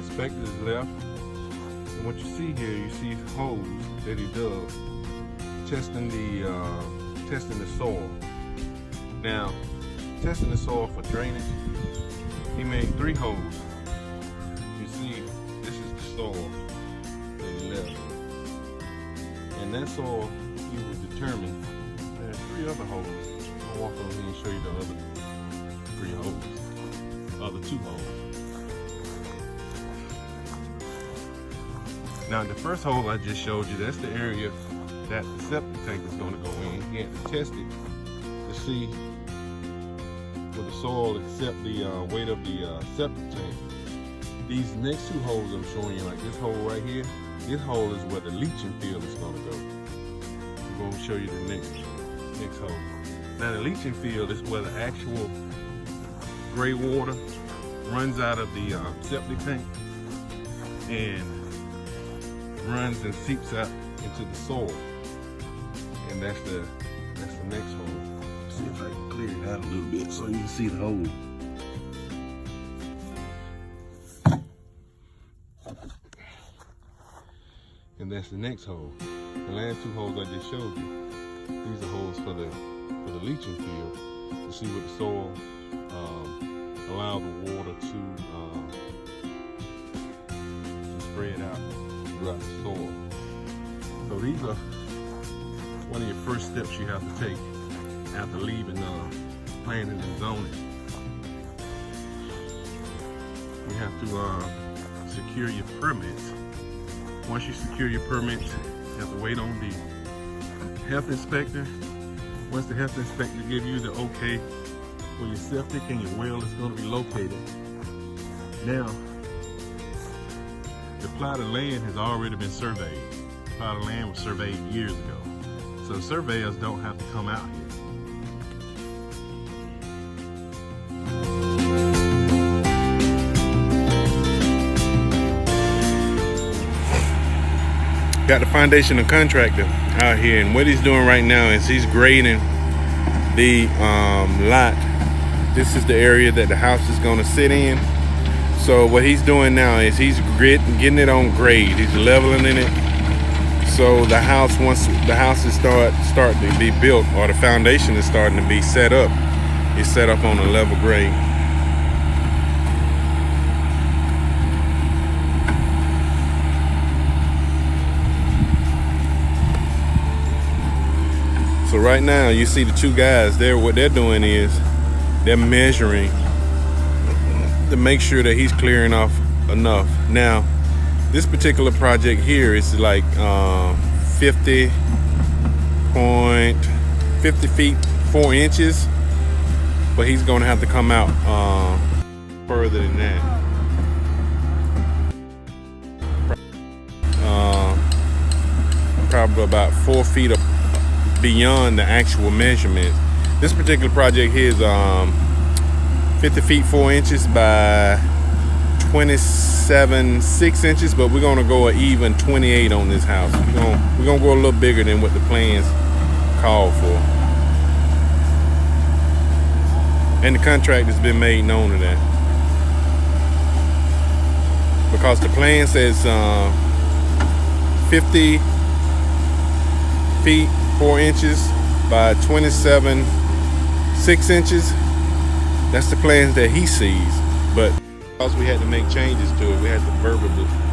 inspector is left. And what you see here, you see holes that he dug, testing the soil. Now, testing the soil for drainage, he made 3 holes. You see, this is the soil that he left. And that soil, he would determine there's 3 other holes. I'll walk over here and show you the other 3 holes, other 2 holes. Now the first hole I just showed you, that's the area that the septic tank is going to go in. He had to test it to see will the soil accept the weight of the septic tank. These next 2 holes I'm showing you, like this hole right here, this hole is where the leaching field is going to go. I'm going to show you the next hole. Now the leaching field is where the actual gray water runs out of the septic tank and runs and seeps out into the soil. And that's the next hole. Let's see if I can clear it out a little bit so you can see the hole. And that's the next hole. The last 2 holes I just showed you. These are holes for the leaching field to see what the soil allow the water to spread out throughout the soil. So these are one of your first steps you have to take after leaving planning and zoning. You have to secure your permits. Once you secure your permits, you have to wait on the health inspector. Once the health inspector gives you the okay where your septic and your well is going to be located. Now, the plot of land has already been surveyed. The plot of land was surveyed years ago. So surveyors don't have to come out here. Got the foundation contractor out here, and what he's doing right now is he's grading the lot. This is the area that the house is going to sit in. So what he's doing now is he's getting it on grade. He's leveling in it. So the house, once the house is starting to be built, or the foundation is starting to be set up, it's set up on a level grade. So right now you see the 2 guys there. What they're doing is they're measuring to make sure that he's clearing off enough. Now this particular project here is like 50 feet 4 inches, but he's gonna have to come out further than that. Probably about 4 feet beyond the actual measurements. This particular project here is 50 feet 4 inches by 27 6 inches, but we're gonna go an even 28 on this house. We're gonna go a little bigger than what the plans call for, and the contract has been made known of that, because the plan says 50 feet 4 inches by 27 6 inches. That's the plans that he sees, but because we had to make changes to it, we had to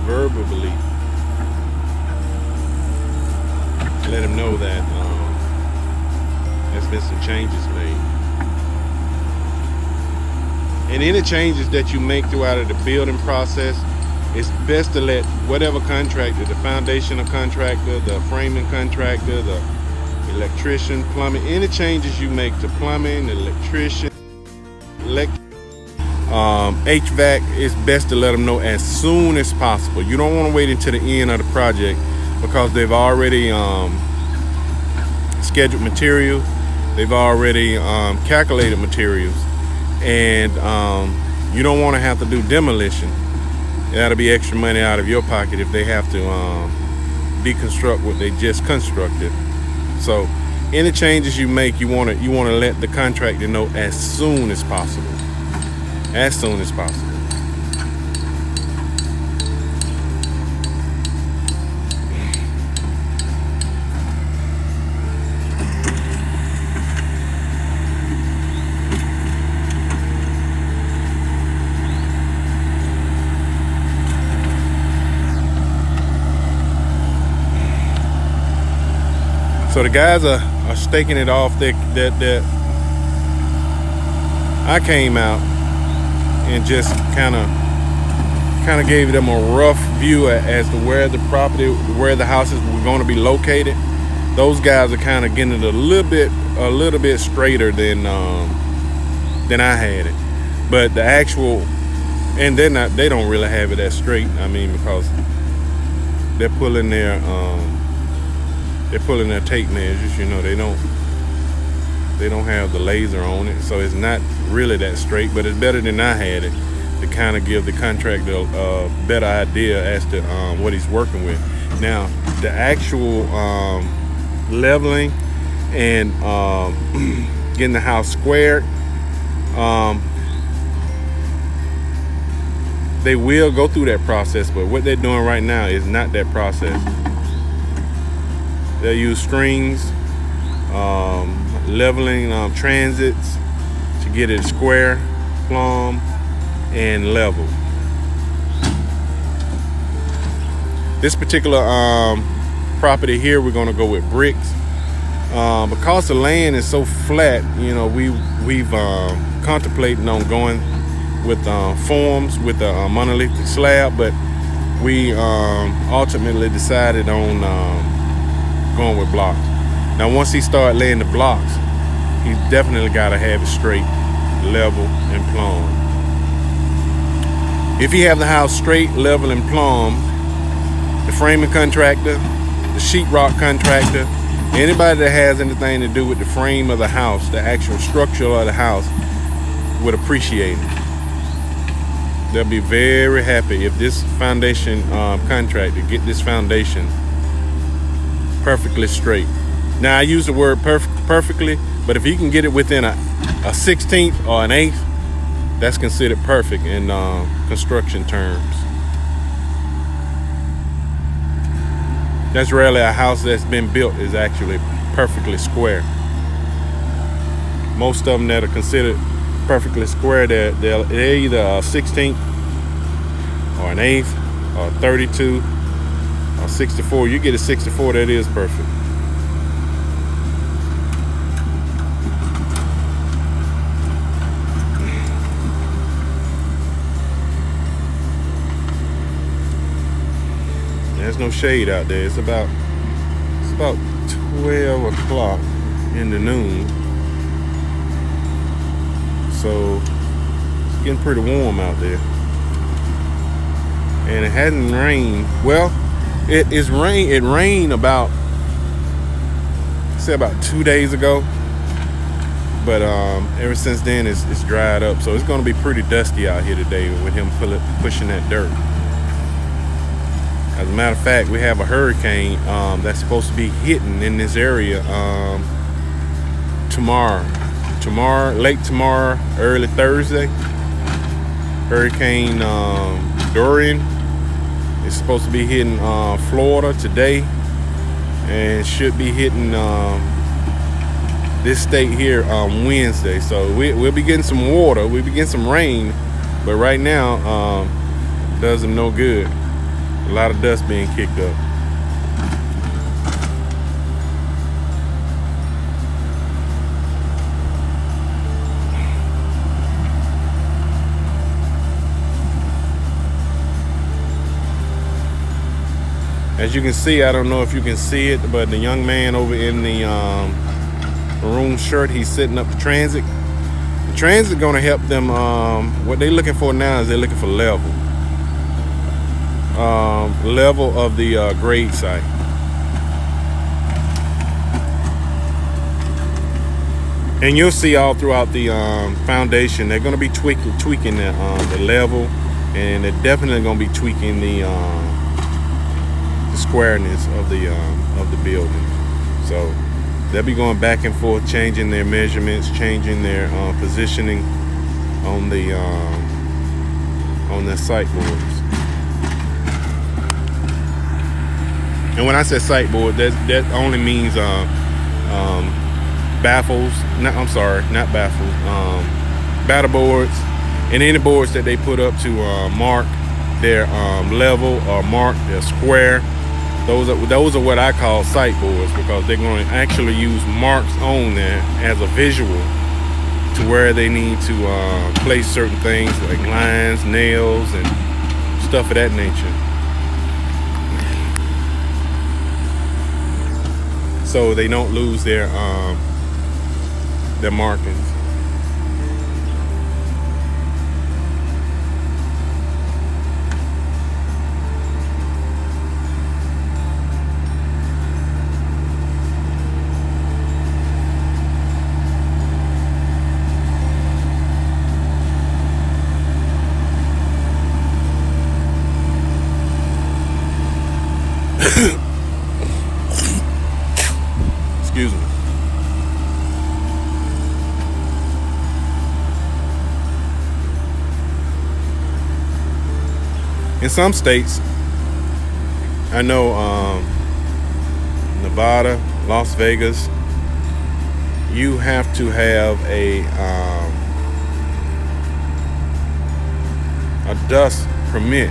verbally let him know that there's been some changes made. And any changes that you make throughout the building process, it's best to let whatever contractor, the foundation contractor, the framing contractor, the electrician, plumbing, any changes you make to plumbing, electrician, HVAC, it's best to let them know as soon as possible. You don't want to wait until the end of the project, because they've already scheduled material, they've already calculated materials, and you don't want to have to do demolition. That'll be extra money out of your pocket if they have to deconstruct what they just constructed. So any changes you make, you want to let the contractor know as soon as possible. As soon as possible. So the guys are staking it off. That I came out and just kind of gave them a rough view as to where the property, where the houses were going to be located. Those guys are kind of getting it a little bit straighter than I had it. But the actual, and they don't really have it that straight. I mean, because they're pulling their tape measures. You know, they don't have the laser on it, so it's not really that straight. But it's better than I had it, to kind of give the contractor a better idea as to what he's working with. Now, the actual leveling and getting the house squared, they will go through that process, but what they're doing right now is not that process. They'll use strings, leveling transits to get it square, plumb, and level. This particular property here, we're going to go with bricks. Because the land is so flat, you know, we've contemplating on going with forms with a monolithic slab, but we ultimately decided on going with blocks. Now, once he start laying the blocks, he's definitely got to have it straight, level, and plumb. If you have the house straight, level, and plumb, the framing contractor, the sheetrock contractor, anybody that has anything to do with the frame of the house, the actual structure of the house, would appreciate it. They'll be very happy if this foundation contractor get this foundation perfectly straight. Now, I use the word perfectly, but if you can get it within a 16th or an 1/8, that's considered perfect in construction terms. That's rarely a house that's been built is actually perfectly square. Most of them that are considered perfectly square, they're either a 16th or an 1/8 or 32 or 64. You get a 64, that is perfect. There's no shade out there. It's about 12 o'clock in the noon. So it's getting pretty warm out there. And it hadn't rained. Well, it rained about 2 days ago. But ever since then it's dried up. So it's gonna be pretty dusty out here today with him pushing that dirt. As a matter of fact, we have a hurricane that's supposed to be hitting in this area late tomorrow, early Thursday. Hurricane Dorian is supposed to be hitting Florida today, and should be hitting this state here on Wednesday. So we'll be getting some water, we'll be getting some rain, but right now does them no good. A lot of dust being kicked up. As you can see, I don't know if you can see it, but the young man over in the maroon shirt, he's setting up the transit. The transit gonna help them. What they're looking for now is they're looking for level. Level of the grade site. And you'll see all throughout the foundation, they're going to be tweaking the level, and they're definitely going to be tweaking the squareness of the building. So they'll be going back and forth, changing their measurements, changing their positioning on the site boards. And when I say site board, that only means baffles. Not baffles. Batter boards, and any boards that they put up to mark their level or mark their square Those are what I call sight boards, because they're going to actually use marks on there as a visual to where they need to place certain things like lines, nails, and stuff of that nature. So they don't lose their markings. Excuse me. In some states, I know Nevada, Las Vegas, you have to have a dust permit.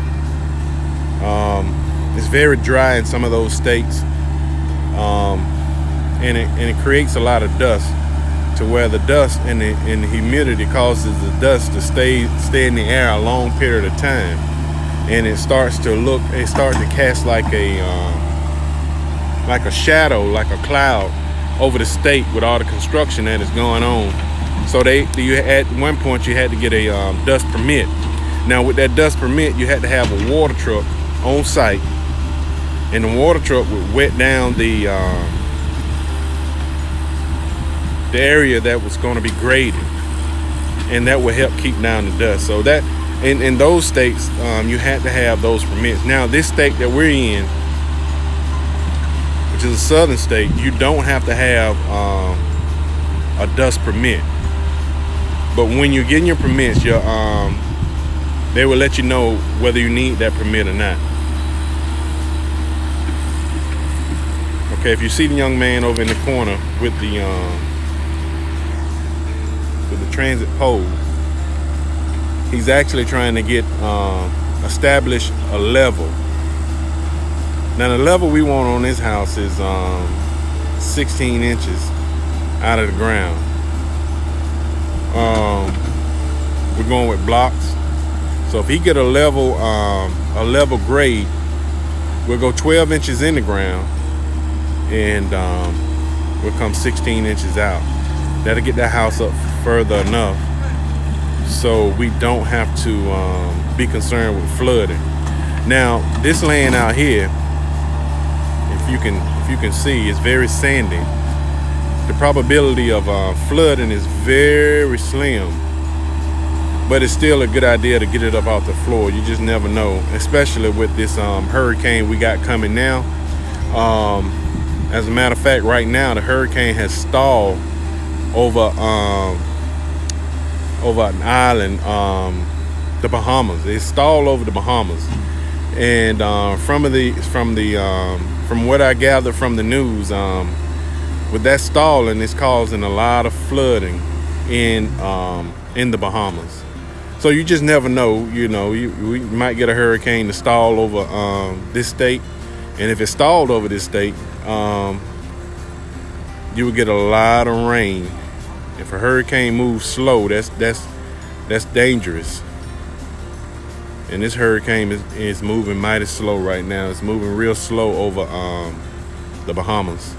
It's very dry in some of those states, and it creates a lot of dust, to where the dust and the humidity causes the dust to stay in the air a long period of time, and it starts to cast like a shadow, like a cloud over the state with all the construction that is going on. So at one point you had to get a dust permit. Now with that dust permit, you had to have a water truck on site, and the water truck would wet down the area that was going to be graded, and that would help keep down the dust. So that in those states, you had to have those permits. Now this state that we're in, which is a southern state, you don't have to have a dust permit. But when you're getting your permits, they will let you know whether you need that permit or not. Okay, if you see the young man over in the corner with the transit pole, he's actually trying to establish a level. Now the level we want on this house is 16 inches out of the ground. We're going with blocks. So if he get a level grade, we'll go 12 inches in the ground, and we'll come 16 inches out. That'll get that house up further enough so we don't have to be concerned with flooding. Now this land out here, if you can see, is very sandy. The probability of flooding is very slim, but it's still a good idea to get it up off the floor. You just never know, especially with this hurricane we got coming now. As a matter of fact, right now the hurricane has stalled over an island, the Bahamas. It's stalled over the Bahamas, and from what I gather from the news, with that stalling, it's causing a lot of flooding in the Bahamas. So you just never know. We might get a hurricane to stall over this state, and if it stalled over this state, you would get a lot of rain. If a hurricane moves slow, that's dangerous. And this hurricane is moving mighty slow right now. It's moving real slow over the Bahamas.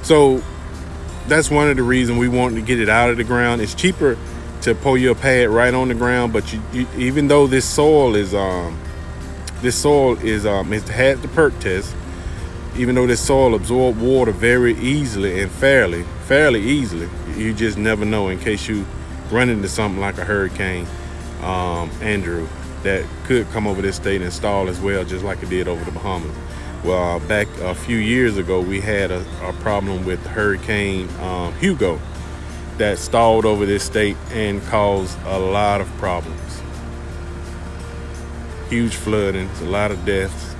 So that's one of the reasons we want to get it out of the ground. It's cheaper to pull your pad right on the ground, but you even though this soil is it had the perk test. Even though this soil absorbs water very easily and fairly easily, you just never know in case you run into something like a hurricane, Andrew, that could come over this state and stall as well, just like it did over the Bahamas. Well, back a few years ago, we had a problem with Hurricane Hugo that stalled over this state and caused a lot of problems. Huge flooding, a lot of deaths.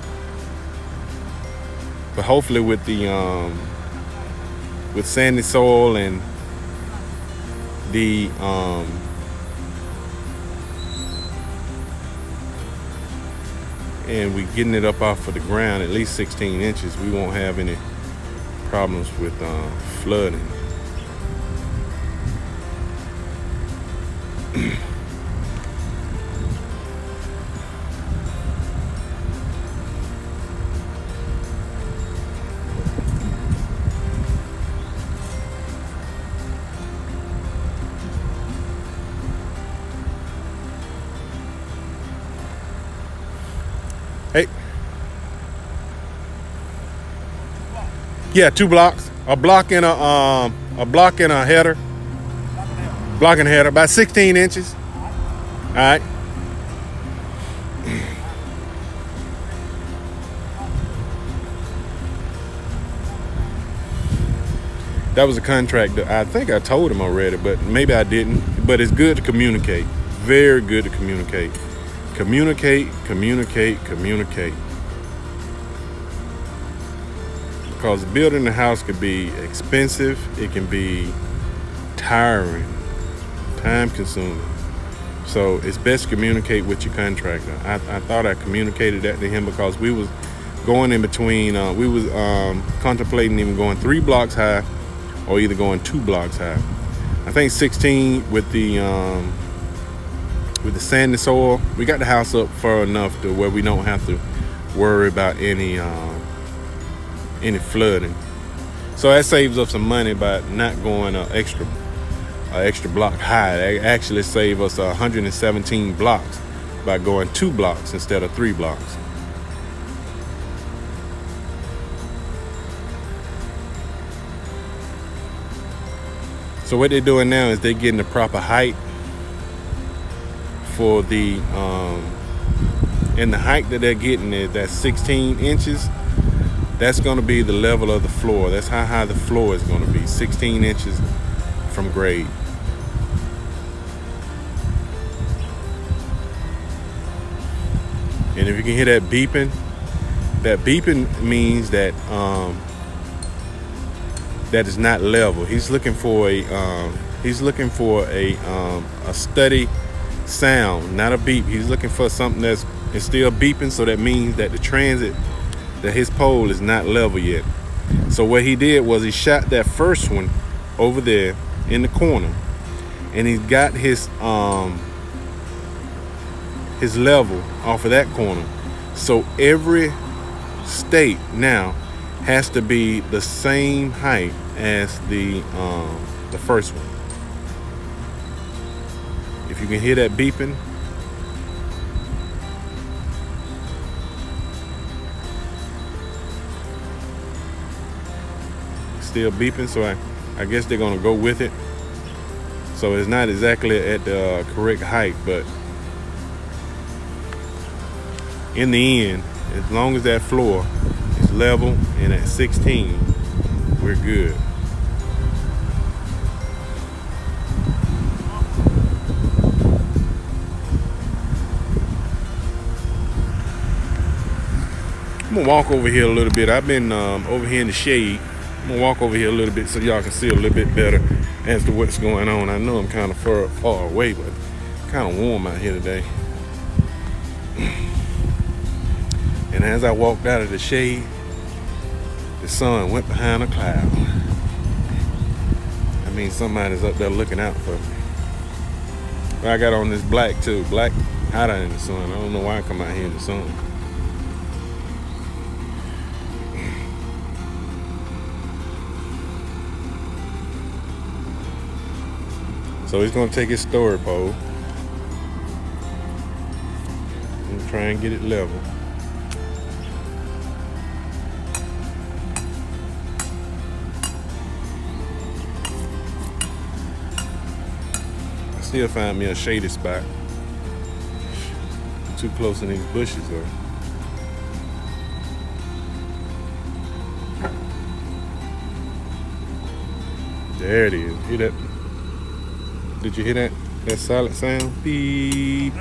But hopefully with the with sandy soil and the and we getting it up off of the ground at least 16 inches, we won't have any problems with flooding. Hey. Yeah, 2 blocks. A block and a header. Block and a header, about 16 inches. All right. That was a contract that I think I told him already, but maybe I didn't. But it's good to communicate. Very good to communicate. Communicate. Because building a house could be expensive. It can be tiring, time consuming. So it's best to communicate with your contractor. I thought I communicated that to him because we was going in between. We was contemplating even going 3 blocks high, or either going 2 blocks high. I think 16 with the sandy soil. We got the house up far enough to where we don't have to worry about any flooding. So that saves us some money by not going extra block high. They actually save us 117 blocks by going 2 blocks instead of 3 blocks. So what they're doing now is they're getting the proper height for the and the height that they're getting is that 16 inches. That's going to be the level of the floor. That's how high the floor is going to be, 16 inches from grade. And if you can hear that beeping means that that is not level. He's looking for a steady sound, not a beep. He's looking for something that's still beeping, so that means that the transit, that his pole is not level yet. So what he did was he shot that first one over there in the corner, and he got his level off of that corner. So every stake now has to be the same height as the first one. If you can hear that beeping, still beeping, so I guess they're gonna go with it. So it's not exactly at the correct height, but in the end, as long as that floor is level and at 16, we're good. I'm gonna walk over here a little bit. I've been over here in the shade. I'm gonna walk over here a little bit so y'all can see a little bit better as to what's going on. I know I'm kind of far away, but kind of warm out here today. And as I walked out of the shade, the sun went behind a cloud. I mean, somebody's up there looking out for me. But I got on this black too. Black hotter in the sun. I don't know why I come out here in the sun. So he's gonna take his story pole and try and get it level. I still find me a shady spot. Too close in these bushes though. There it is. Hear that? Did you hear that? That silent sound? Beep.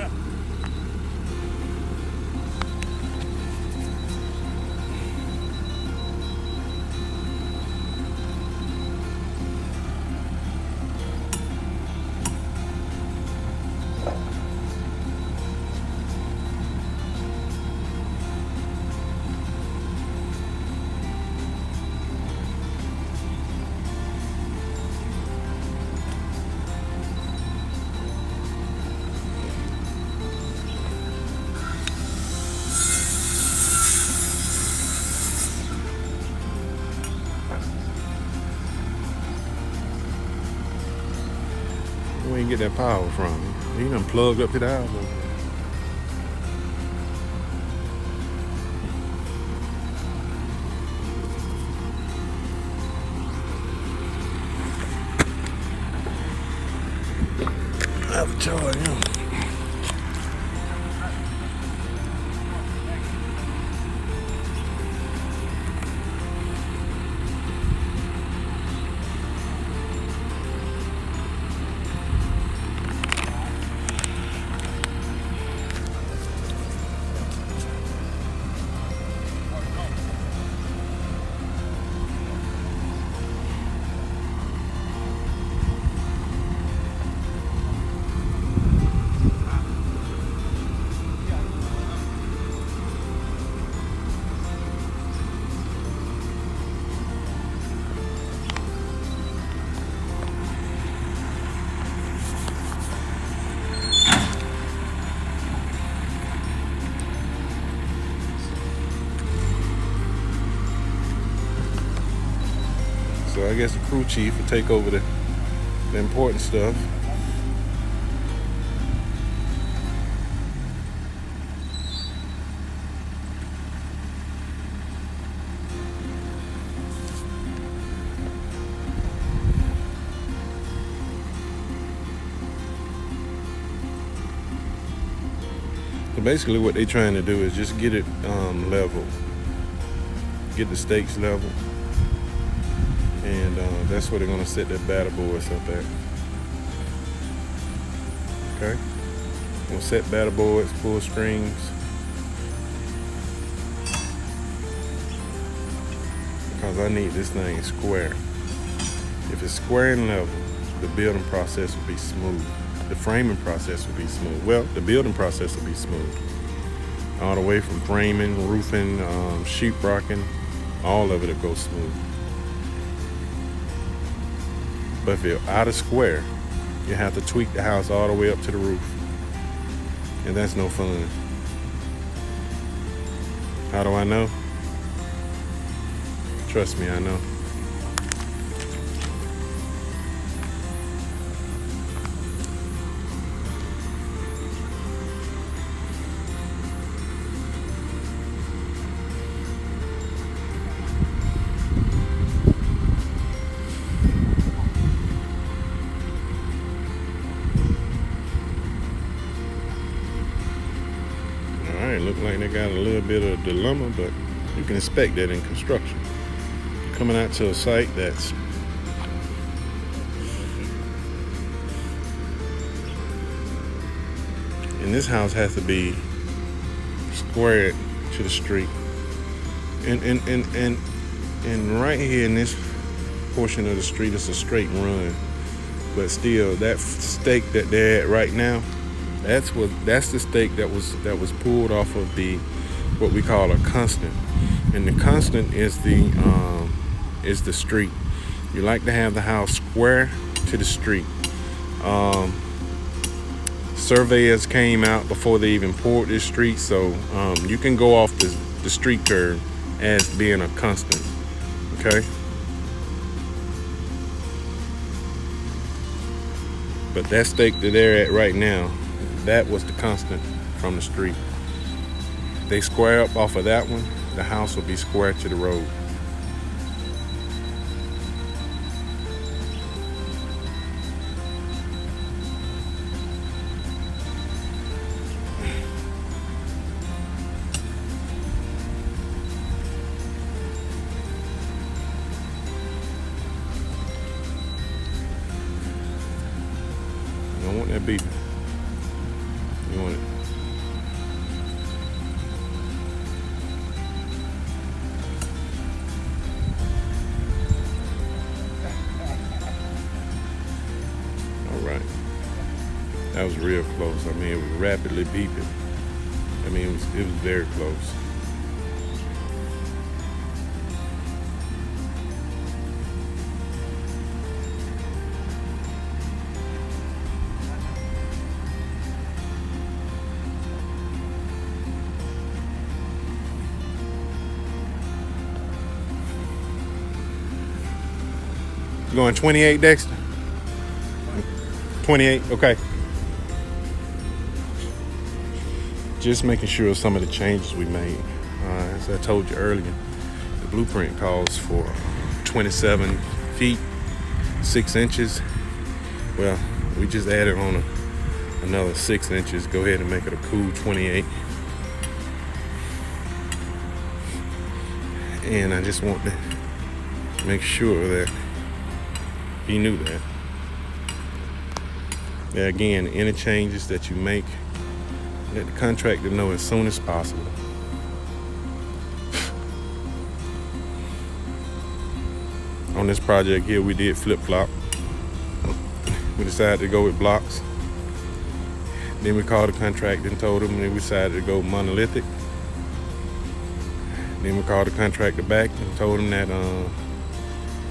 get that power from? He done plugged up to the house. I have to charge him. So I guess the crew chief will take over the important stuff. So basically what they're trying to do is just get it level, get the stakes level. And that's where they're going to set their batter boards up at. Okay? We'll set batter boards, pull strings. Because I need this thing square. If it's square and level, the building process will be smooth. The framing process will be smooth. Well, the building process will be smooth. All the way from framing, roofing, sheetrocking, all of it will go smooth. But if you're out of square, you have to tweak the house all the way up to the roof. And that's no fun. How do I know? Trust me, I know. Look like they got a little bit of dilemma, but you can expect that in construction. Coming out to a site that's and this house has to be squared to the street. And right here in this portion of the street, it's a straight run. But still, that stake that they're at right now, that's the stake that was pulled off of the what we call a constant, and the constant is the street. You like to have the house square to the street. Surveyors came out before they even poured this street, so you can go off the street curve as being a constant. Okay. But that stake that they're at right now, that was the constant from the street. They square up off of that one, the house will be square to the road. You don't want that beeping. You want it. All right. That was real close. I mean, it was rapidly beeping. I mean, it was very close. Going 28, Dexter? 28, okay. Just making sure of some of the changes we made. As I told you earlier, the blueprint calls for 27 feet, 6 inches. Well, we just added on another 6 inches. Go ahead and make it a cool 28. And I just want to make sure that you knew that. Again, any changes that you make, let the contractor know as soon as possible. On this project here, we did flip-flop. We decided to go with blocks. Then we called the contractor and told him, and we decided to go monolithic. Then we called the contractor back and told him that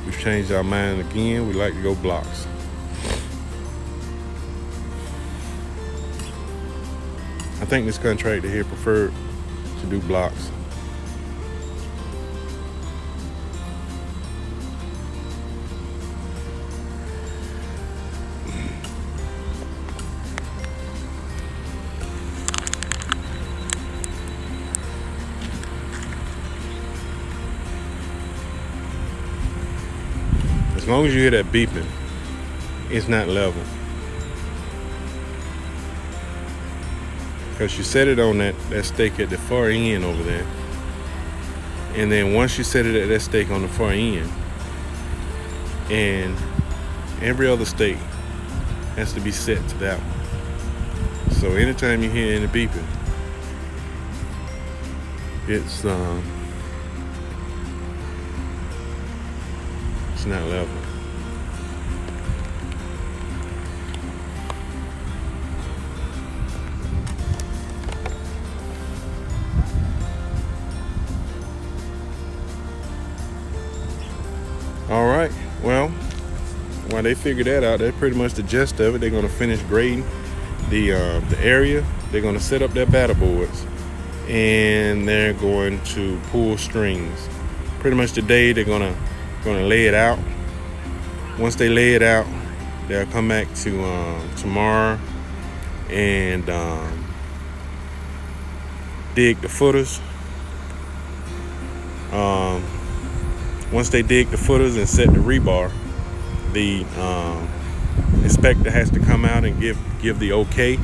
we've changed our mind again. We'd like to go blocks. I think this contractor here preferred to do blocks. As long as you hear that beeping, it's not level. Because you set it on that stake at the far end over there. And then once you set it at that stake on the far end, and every other stake has to be set to that one. So anytime you hear any beeping, it's not level. All right, well, while they figure that out, that's pretty much the gist of it. They're going to finish grading the area. They're going to set up their batter boards, and they're going to pull strings. Pretty much today they're going to lay it out. Once they lay it out, they'll come back to tomorrow and dig the footers. Once they dig the footers and set the rebar, the inspector has to come out and give the okay.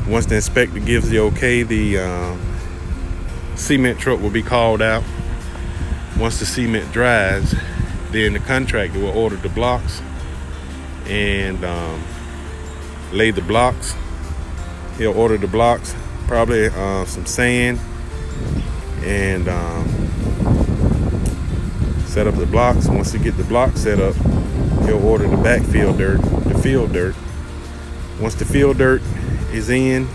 Once the inspector gives the okay, the cement truck will be called out. Once the cement dries, then the contractor will order the blocks and lay the blocks. He'll order the blocks, probably some sand, and set up the blocks. Once he get the blocks set up, he'll order the backfill dirt, the field dirt. Once the field dirt is in,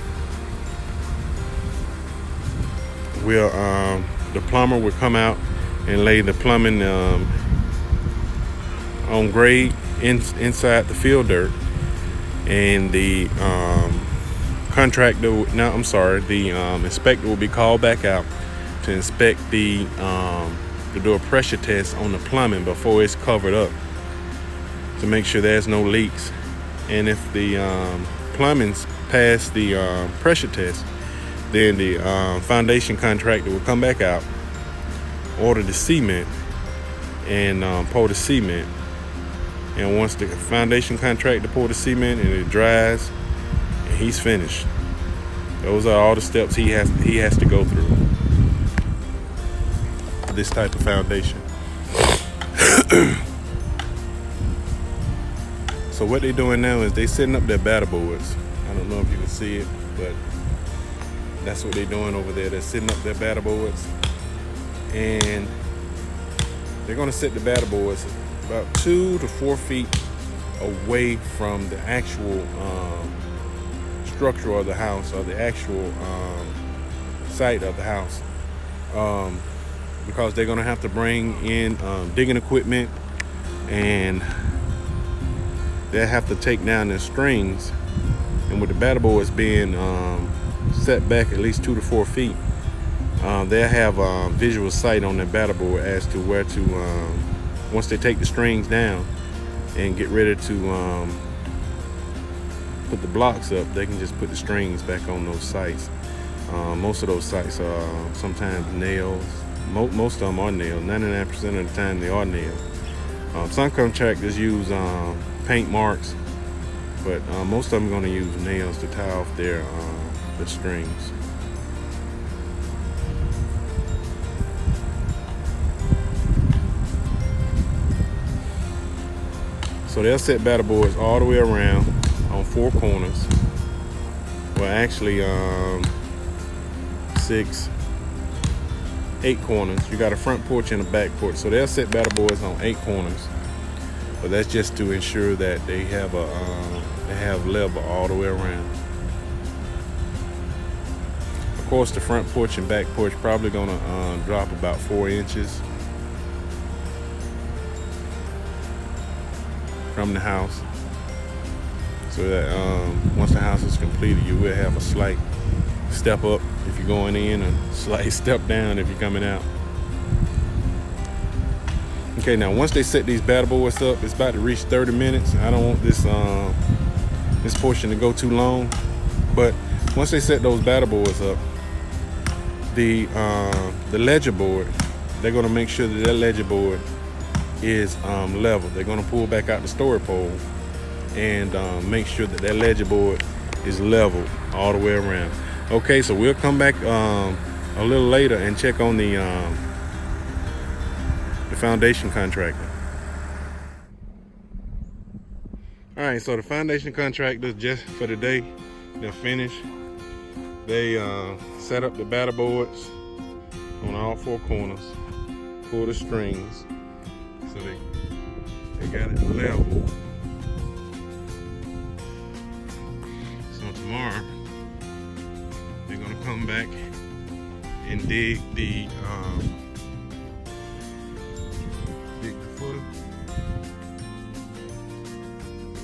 the plumber will come out and lay the plumbing on grade inside the field dirt, and the inspector will be called back out to inspect to do a pressure test on the plumbing before it's covered up to make sure there's no leaks. And if the plumbing's passed the pressure test, then the foundation contractor will come back out, order the cement, and pour the cement. And once the foundation contractor pour the cement and it dries, and he's finished. Those are all the steps he has to go through for this type of foundation. So what they're doing now is they're setting up their batter boards. I don't know if you can see it, but that's what they're doing over there. They're setting up their batter boards, and they're going to set the batter boards about 2 to 4 feet away from the actual structure of the house, or the actual site of the house, because they're going to have to bring in digging equipment, and they'll have to take down their strings. And with the batter boards being set back at least 2 to 4 feet, they'll have visual sight on their batter board as to where to, once they take the strings down and get ready to put the blocks up, they can just put the strings back on those sites. Most of those sites are sometimes nails. Most of them are nailed. 99% of the time they are nailed. Some contractors use paint marks, but most of them are going to use nails to tie off the strings. So they'll set batter boards all the way around on 4 corners. Well, actually 8 corners. You got a front porch and a back porch. So they'll set batter boards on 8 corners. But that's just to ensure that they have level all the way around. Of course, the front porch and back porch probably gonna drop about 4 inches from the house, so that once the house is completed, you will have a slight step up if you're going in, a slight step down if you're coming out. Okay, now once they set these batter boards up, it's about to reach 30 minutes. I don't want this this portion to go too long, but once they set those batter boards up, the ledger board, they're going to make sure that ledger board is level. They're going to pull back out the story pole and make sure that ledger board is level all the way around. Okay, so we'll come back a little later and check on the foundation contractor. All right, so the foundation contractor, just for the day, they're finished. They set up the batter boards on all 4 corners, pull the strings, so they got it level. So tomorrow they're gonna come back and dig the footer.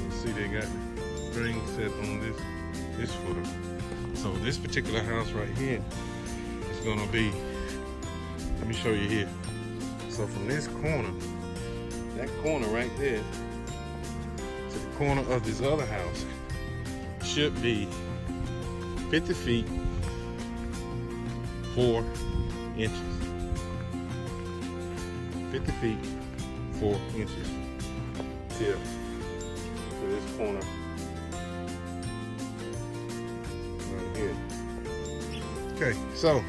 You see they got the string set on this footer. So this particular house right here is gonna be, let me show you here. So from this corner, that corner right there, to the corner of this other house should be 50 feet 4 inches. 50 feet 4 inches till to this corner right here. Okay, so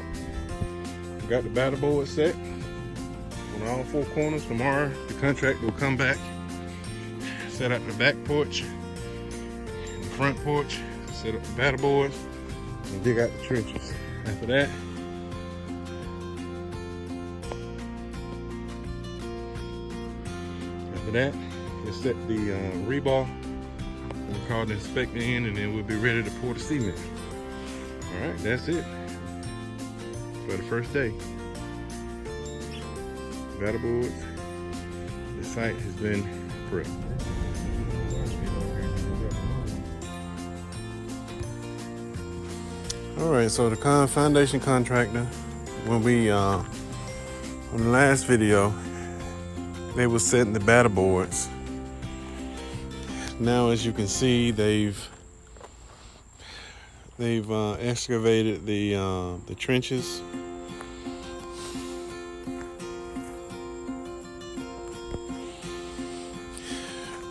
we got the batter board set on all 4 corners. Tomorrow the contractor will come back, set up the back porch, the front porch, set up the batter boards, and dig out the trenches. After that, we'll set the rebar. We'll call the inspector in, and then we'll be ready to pour the cement. All right, that's it for the first day. Batter boards. The site has been prepped. All right, so the foundation contractor, when we on the last video, they were setting the batter boards. Now, as you can see, they've excavated the trenches.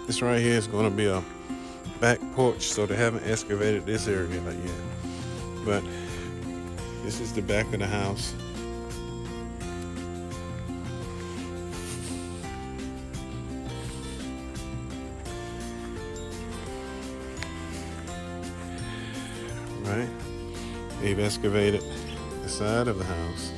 This right here is going to be a back porch, so they haven't excavated this area yet. But this is the back of the house. Right? They've excavated the side of the house.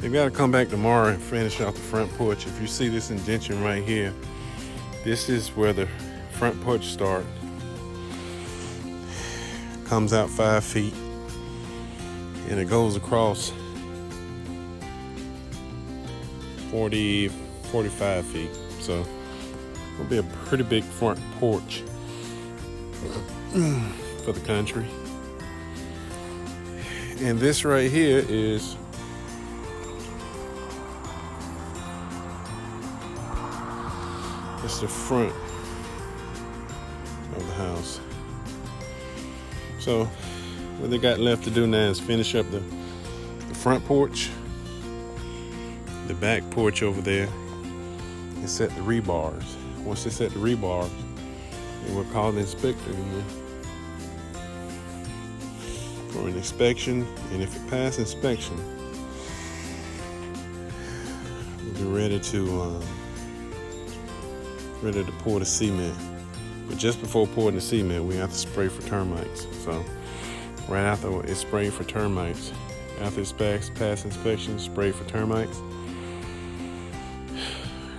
They've got to come back tomorrow and finish off the front porch. If you see this indentation right here, this is where the front porch starts. Comes out 5 feet and it goes across 45 feet. So it'll be a pretty big front porch for the country. And this right here is It's the front of the house. So what they got left to do now is finish up the front porch, the back porch over there, and set the rebars. Once they set the rebars, then we'll call the inspector in for an inspection, and if it passes inspection, we'll be ready to pour the cement. But just before pouring the cement, we have to spray for termites. So right after it's sprayed for termites, after it's passed inspection, spray for termites,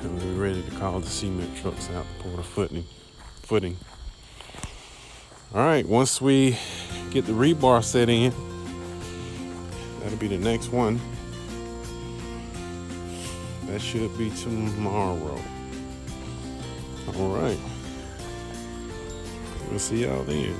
and we'll be ready to call the cement trucks out to pour the footing. All right, once we get the rebar set in, that'll be the next one. That should be tomorrow. All right. We'll see y'all then.